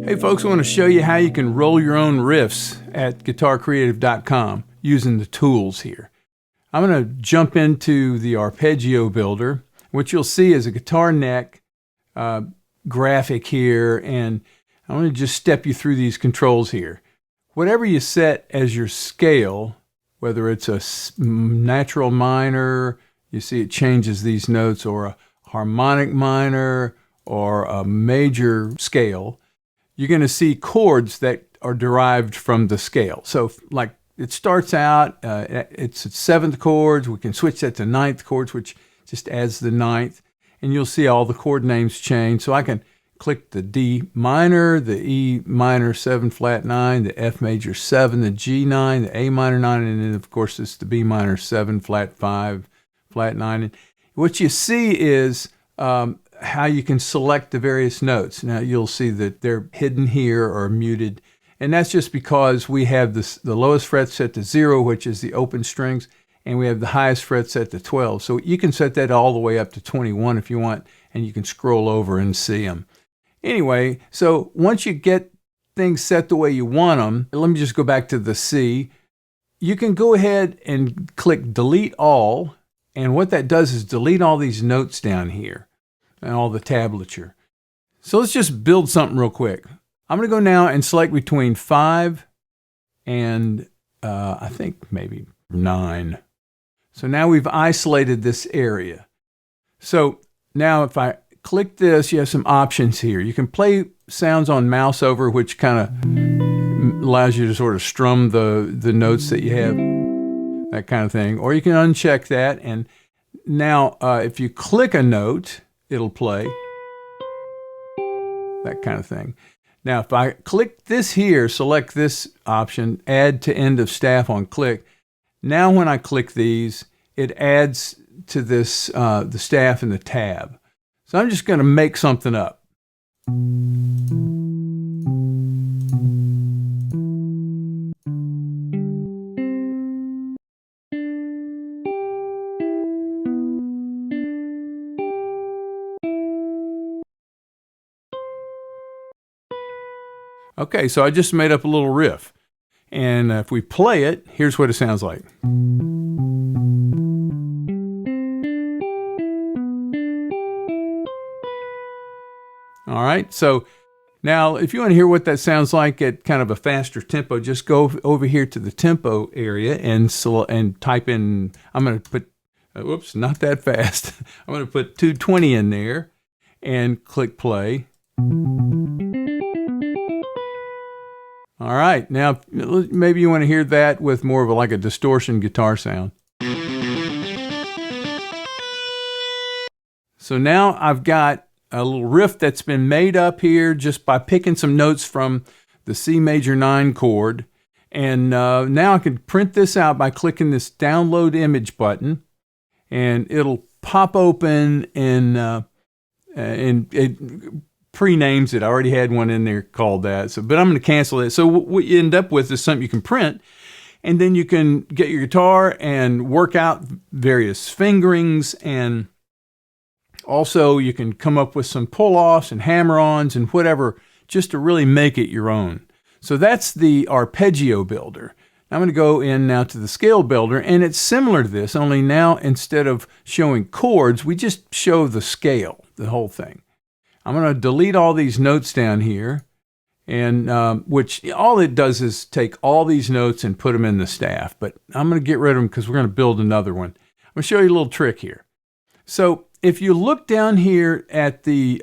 Hey folks, I want to show you how you can roll your own riffs at guitarcreative.com using the tools here. I'm going to jump into the arpeggio builder. What you'll see is a guitar neck graphic here, and I'm going to just step you through these controls here. Whatever you set as your scale, whether it's a natural minor, you see it changes these notes, or a harmonic minor, or a major scale, you're going to see chords that are derived from the scale. So like it starts out, it's at 7th chords. We can switch that to 9th chords, which just adds the 9th. And you'll see all the chord names change. So I can click the D minor, the E minor 7 flat 9, the F major 7, the G 9, the A minor 9, and then of course it's the B minor 7 flat 5 flat 9. And what you see is how you can select the various notes. Now you'll see that they're hidden here or muted, and that's just because we have the lowest fret set to 0, which is the open strings, and we have the highest fret set to 12. So you can set that all the way up to 21 if you want, and you can scroll over and see them. Anyway, so once you get things set the way you want them, let me just go back to the C. You can go ahead and click delete all, and what that does is delete all these notes down here and all the tablature. So let's just build something real quick. I'm going to go now and select between 5 and I think maybe 9. So now we've isolated this area. So now if I click this, you have some options here. You can play sounds on mouse over, which kind of allows you to sort of strum the notes that you have, that kind of thing. Or you can uncheck that, and now if you click a note, it'll play, that kind of thing. Now, if I click this here, select this option, add to end of staff on click. Now when I click these, it adds to this, the staff and the tab. So I'm just going to make something up. Okay, so I just made up a little riff. And if we play it, here's what it sounds like. All right, so now if you want to hear what that sounds like at kind of a faster tempo, just go over here to the tempo area and type in, I'm going to put, whoops, not that fast. I'm going to put 220 in there and click play. All right, now maybe you want to hear that with more of like a distortion guitar sound. So now I've got a little riff that's been made up here just by picking some notes from the C major 9 chord. And now I can print this out by clicking this download image button, and it'll pop open and it pre-names it. I already had one in there called that. So, but I'm going to cancel it. So what you end up with is something you can print, and then you can get your guitar and work out various fingerings, and also you can come up with some pull-offs and hammer-ons and whatever, just to really make it your own. So that's the arpeggio builder. I'm going to go in now to the scale builder, and it's similar to this, only now instead of showing chords, we just show the scale, the whole thing. I'm going to delete all these notes down here, and which all it does is take all these notes and put them in the staff. But I'm going to get rid of them because we're going to build another one. I'm going to show you a little trick here. So if you look down here at the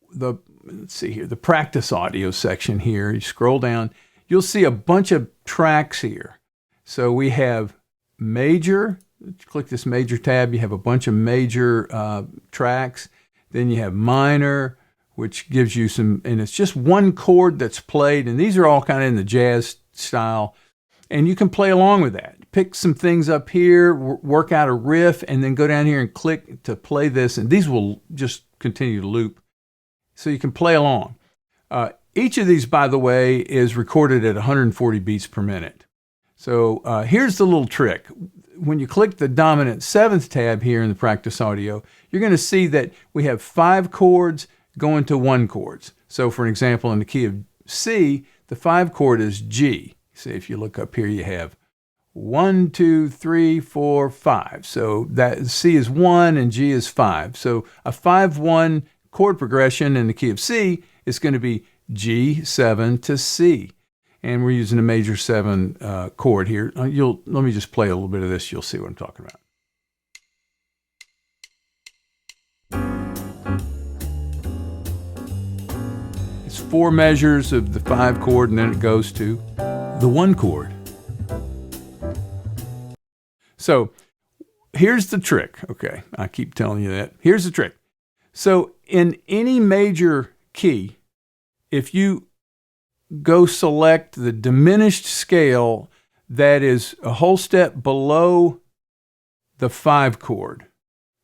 let's see here, the practice audio section here, you scroll down, you'll see a bunch of tracks here. So we have major. Click this major tab. You have a bunch of major tracks. Then you have minor, which gives you some, and it's just one chord that's played, and these are all kind of in the jazz style, and you can play along with that. Pick some things up here, work out a riff, and then go down here and click to play this, and these will just continue to loop, so you can play along. Each of these, by the way, is recorded at 140 beats per minute. So here's the little trick. When you click the dominant 7th tab here in the practice audio, you're going to see that we have 5 chords going to 1 chords. So for an example, in the key of C, the 5 chord is G. See, if you look up here, you have 1, 2, 3, 4, 5. So that C is 1 and G is 5. So a 5-1 chord progression in the key of C is going to be G7 to C. And we're using a major 7 chord here. Let me just play a little bit of this. You'll see what I'm talking about. It's 4 measures of the 5 chord, and then it goes to the 1 chord. So here's the trick. Okay, I keep telling you that. Here's the trick. So in any major key, if you go select the diminished scale that is a whole step below the 5 chord,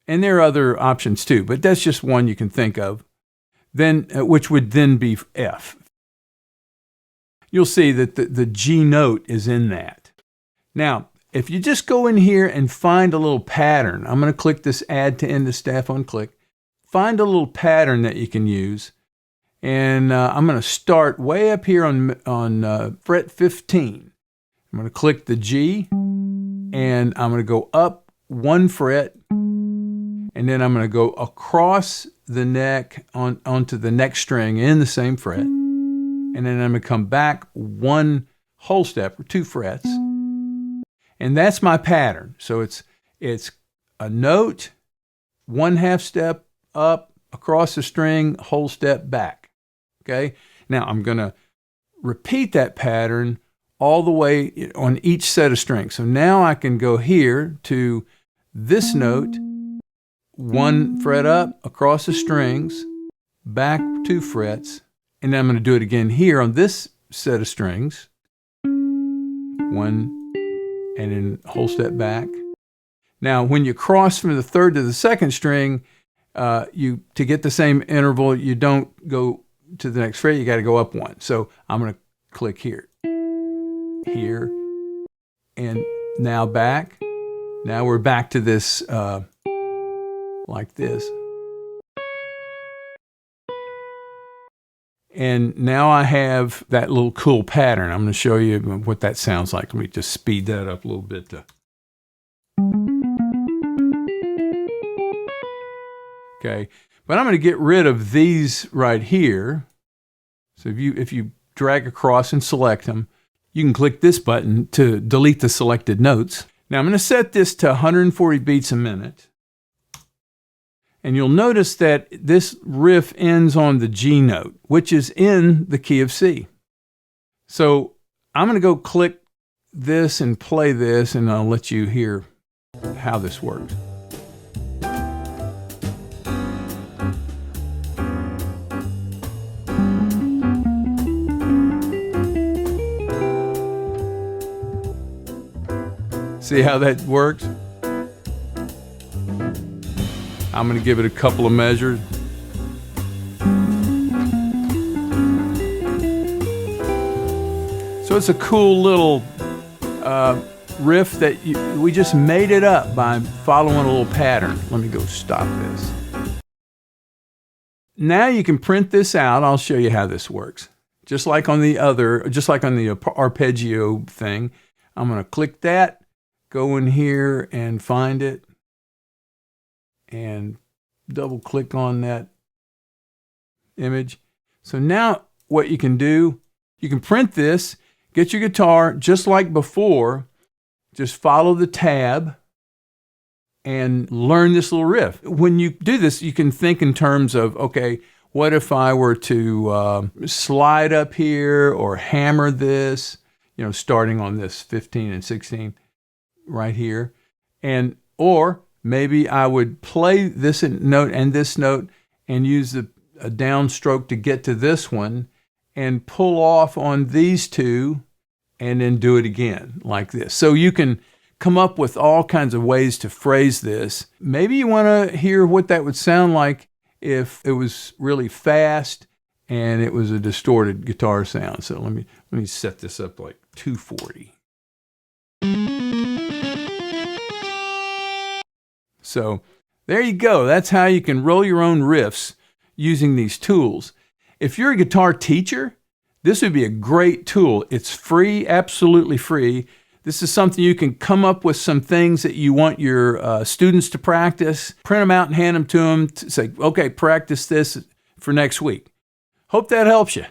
and there are other options too, but that's just one you can think of, then which would then be F. You'll see that the G note is in that. Now, if you just go in here and find a little pattern, I'm going to click this Add to End of Staff on Click. Find a little pattern that you can use. And I'm going to start way up here on fret 15. I'm going to click the G, and I'm going to go up 1 fret, and then I'm going to go across the neck onto the next string in the same fret, and then I'm going to come back 1 whole step or 2 frets. And that's my pattern. So it's a note, 1/2 step up, across the string, whole step back. Okay? Now I'm going to repeat that pattern all the way on each set of strings. So now I can go here to this note, 1 fret up, across the strings, back 2 frets, and then I'm going to do it again here on this set of strings. 1, and then whole step back. Now, when you cross from the 3rd to the 2nd string, to get the same interval, you don't go to the next fret, you got to go up 1. So I'm going to click here, and now back. Now we're back to this, like this. And now I have that little cool pattern. I'm going to show you what that sounds like. Let me just speed that up a little bit. Okay, but I'm going to get rid of these right here. So if you drag across and select them, you can click this button to delete the selected notes. Now I'm going to set this to 140 beats a minute. And you'll notice that this riff ends on the G note, which is in the key of C. So I'm going to go click this and play this, and I'll let you hear how this works. See how that works? I'm going to give it a couple of measures. So it's a cool little riff that we just made it up by following a little pattern. Let me go stop this. Now you can print this out. I'll show you how this works. Just like on the arpeggio thing, I'm going to click that, go in here and find it, and double click on that image. So now what you can do, you can print this, get your guitar just like before, just follow the tab and learn this little riff. When you do this, you can think in terms of, okay, what if I were to slide up here or hammer this, starting on this 15 and 16 right here, or maybe I would play this note and this note and use a downstroke to get to this one and pull off on these two and then do it again like this. So you can come up with all kinds of ways to phrase this. Maybe you want to hear what that would sound like if it was really fast and it was a distorted guitar sound. So let me set this up like 240. So there you go. That's how you can roll your own riffs using these tools. If you're a guitar teacher, this would be a great tool. It's free, absolutely free. This is something you can come up with some things that you want your students to practice, print them out and hand them to them, to say, okay, practice this for next week. Hope that helps you.